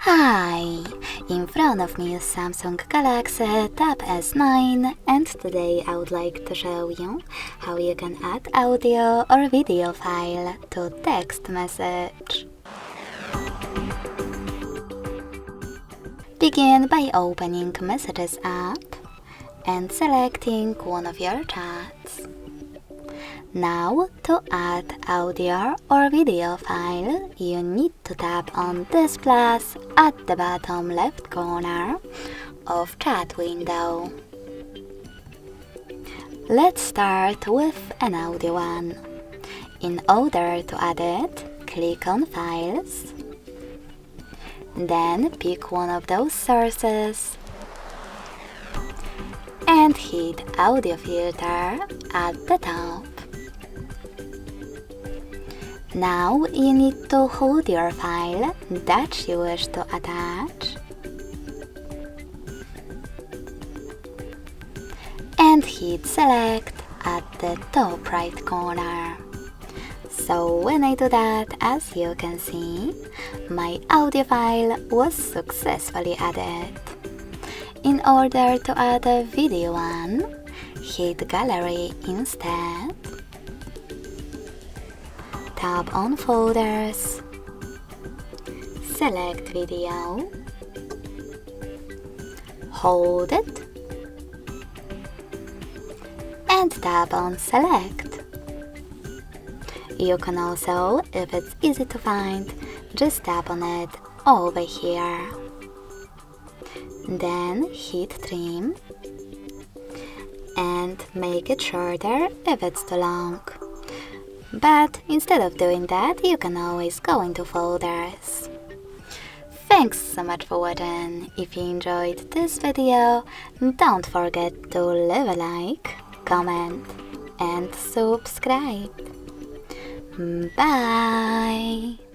Hi! In front of me is Samsung Galaxy Tab S9 and today I would like to show you how you can add audio or video file to text message. Begin by opening Messages app and selecting one of your chats. Now, to add audio or video file, you need to tap on this plus at the bottom left corner of chat window. Let's start with an audio one. In order to add it, click on Files. Then pick one of those sources and hit Audio Filter at the top. Now you need to hold your file that you wish to attach and hit Select at the top right corner. So when I do that, as you can see, my audio file was successfully added. In order to add a video one, hit Gallery instead. Tap on Folders, select Video, hold it, and tap on Select. You can also, if it's easy to find, just tap on it over here. Then hit Trim and make it shorter if it's too long. But instead of doing that, you can always go into folders. Thanks so much for watching. If you enjoyed this video, don't forget to leave a like, comment and subscribe. Bye!